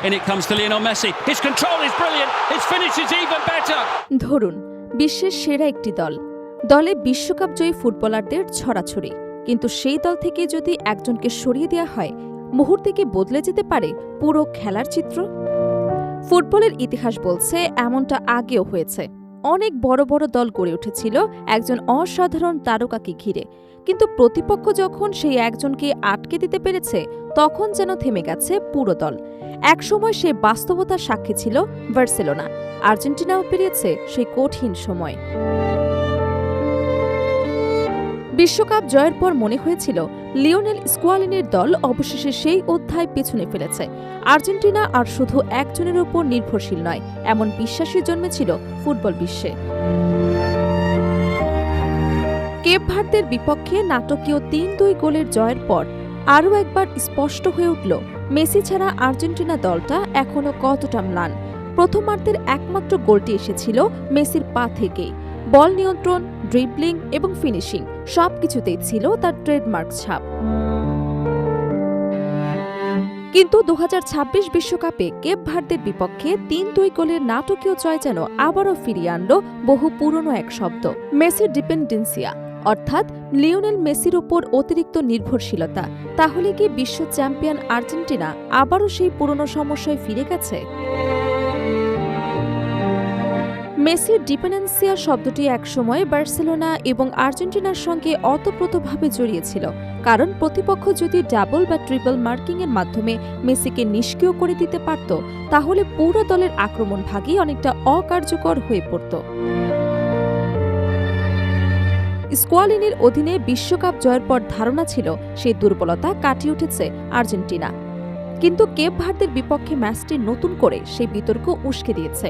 In it comes to Lionel Messi. His control is brilliant. His finish is even better. ধরুন বিশ্বের সেরা একটি দল, দলে বিশ্বকাপ জয়ী ফুটবলারদের ছড়াছড়ি, কিন্তু সেই দল থেকে যদি একজনকে সরিয়ে দেওয়া হয়, মুহূর্তে কি বদলে যেতে পারে পুরো খেলার চিত্র? ফুটবলের ইতিহাস বলছে এমনটা আগেও হয়েছে। অনেক বড় বড় দল গড়ে উঠেছিল একজন অসাধারণ তারকাকে ঘিরে, কিন্তু প্রতিপক্ষ যখন সেই একজনকে আটকে দিতে পেরেছে, তখন যেন থেমে গেছে পুরো দল। একসময় সেই বাস্তবতার সাক্ষী ছিল বার্সেলোনা। আর্জেন্টিনাও পেরিয়েছে সেই কঠিন সময়। বিশ্বকাপ জয়ের পর মনে হয়েছিল লিওনেল স্কোয়ালিনির দল অবশেষে সেই অধ্যায় পেছনে ফেলেছে। আর্জেন্টিনা আর শুধু একজনের উপর নির্ভরশীল নয়, এমন বিশ্বাসই জন্মেছিল ফুটবল বিশ্বে। কেপ ভার্দের বিপক্ষে নাটকীয় ৩-২ গোলের জয়ের পর আরও একবার স্পষ্ট হয়ে উঠল মেসি ছাড়া আর্জেন্টিনা দলটা এখনও কতটা ম্লান। প্রথমার্ধের একমাত্র গোলটি এসেছিল মেসির পা থেকেই। বল নিয়ন্ত্রণ, ড্রিবলিং এবং ফিনিশিং সবকিছুতেই ছিল তার ট্রেডমার্ক ছাপ। কিন্তু ২০২৬ বিশ্বকাপে কেপ ভার্দের বিপক্ষে ৩-২ গোলের নাটকীয় জয় যেন আবারও ফিরিয়ে আনল বহু পুরনো এক শব্দ, মেসির ডিপেন্ডেন্সিয়া, অর্থাৎ লিওনেল মেসির উপর অতিরিক্ত নির্ভরশীলতা। তাহলে কি বিশ্ব চ্যাম্পিয়ন আর্জেন্টিনা আবারও সেই পুরনো সমস্যায় ফিরে গেছে? মেসির ডিপেন্ডেন্সিয়া শব্দটি একসময় বার্সেলোনা এবং আর্জেন্টিনার সঙ্গে অতপ্রতভাবে জড়িয়েছিল, কারণ প্রতিপক্ষ যদি ডাবল বা ট্রিপল মার্কিংয়ের মাধ্যমে মেসিকে নিষ্ক্রিয় করে দিতে পারত, তাহলে পুরো দলের আক্রমণ ভাগই অনেকটা অকার্যকর হয়ে পড়ত। স্কোয়ালিনির অধীনে বিশ্বকাপ জয়ের পর ধারণা ছিল সেই দুর্বলতা কাটিয়ে উঠেছে আর্জেন্টিনা, কিন্তু কেপ ভার্দের বিপক্ষে ম্যাচটি নতুন করে সেই বিতর্ক উস্কে দিয়েছে।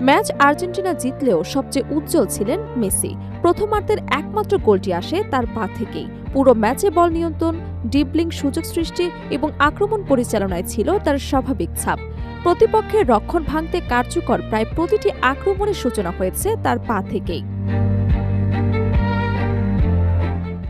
ম্যাচ আর্জেন্টিনা জিতলেও সবচেয়ে উজ্জ্বল ছিলেন মেসি। প্রথমার্ধের একমাত্র গোলটি আসে তার পা থেকেই। পুরো ম্যাচে বল নিয়ন্ত্রণ, ড্রিবলিং, সুযোগ সৃষ্টি এবং আক্রমণ পরিচালনায় ছিল তার স্বাভাবিক ছাপ। প্রতিপক্ষের রক্ষণ ভাঙতে কার্যকর প্রায় প্রতিটি আক্রমণের সূচনা হয়েছে তার পা থেকেই।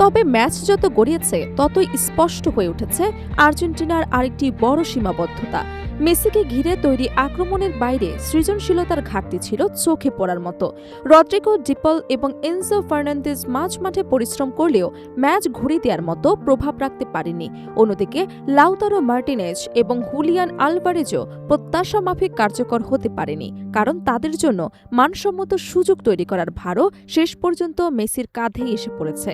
তবে ম্যাচ যত গড়িয়েছে ততই স্পষ্ট হয়ে উঠেছে আর্জেন্টিনার আরেকটি বড় সীমাবদ্ধতা। মেসিকে ঘিরে তৈরি আক্রমণের বাইরে সৃজনশীলতার ঘাটতি ছিল চোখে পড়ার মতো। রদ্রিগো, ডিপল এবং এনজো ফার্নান্দেজ মাঝমাঠে পরিশ্রম করলেও ম্যাচ ঘুরিয়ে দেওয়ার মতো প্রভাব রাখতে পারেনি। অন্যদিকে লাউতারো মার্টিনেজ এবং হুলিয়ান আলভারেজও প্রত্যাশা মাফিক কার্যকর হতে পারেনি, কারণ তাদের জন্য মানসম্মত সুযোগ তৈরি করার ভারও শেষ পর্যন্ত মেসির কাঁধেই এসে পড়েছে।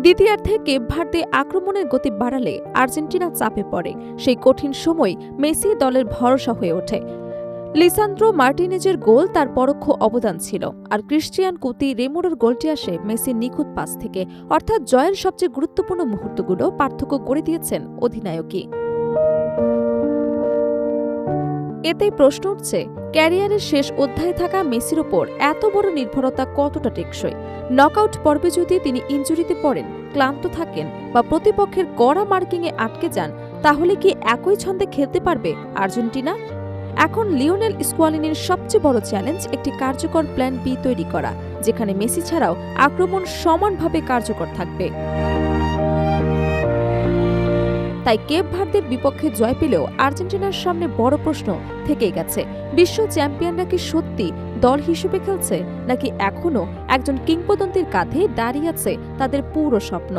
দ্বিতীয়ার্ধে কেপ ভার্দে আক্রমণের গতি বাড়ালে আর্জেন্টিনা চাপে পড়ে। সেই কঠিন সময় মেসি দলের ভরসা হয়ে ওঠে। লিসান্দ্রো মার্টিনেজের গোল তার পরোক্ষ অবদান ছিল, আর ক্রিস্টিয়ান কুতি রেমোরোর গোলটি আসে মেসির নিখুঁত পাস থেকে। অর্থাৎ জয়ের সবচেয়ে গুরুত্বপূর্ণ মুহূর্তগুলো পার্থক্য করে দিয়েছেন অধিনায়কই। এতেই প্রশ্ন উঠছে, ক্যারিয়ারের শেষ অধ্যায়ে থাকা মেসির ওপর এত বড় নির্ভরতা কতটা টেকসই? নকআউট পর্বে যদি তিনি ইনজুরিতে পড়েন, ক্লান্ত থাকেন বা প্রতিপক্ষের কড়া মার্কিংয়ে আটকে যান, তাহলে কি একই ছন্দে খেলতে পারবে আর্জেন্টিনা? এখন লিওনেল স্কোয়ালিনির সবচেয়ে বড় চ্যালেঞ্জ একটি কার্যকর প্ল্যান বি তৈরি করা, যেখানে মেসি ছাড়াও আক্রমণ সমানভাবে কার্যকর থাকবে। তাই কেপ ভার্দের বিপক্ষে জয় পেলেও আর্জেন্টিনার সামনে বড় প্রশ্ন থেকেই গেছে, বিশ্ব চ্যাম্পিয়নরা কি সত্যি দল হিসেবে খেলছে, নাকি এখনও একজন কিংবদন্তির কাঁধে দাঁড়িয়ে আছে তাদের পুরো স্বপ্ন?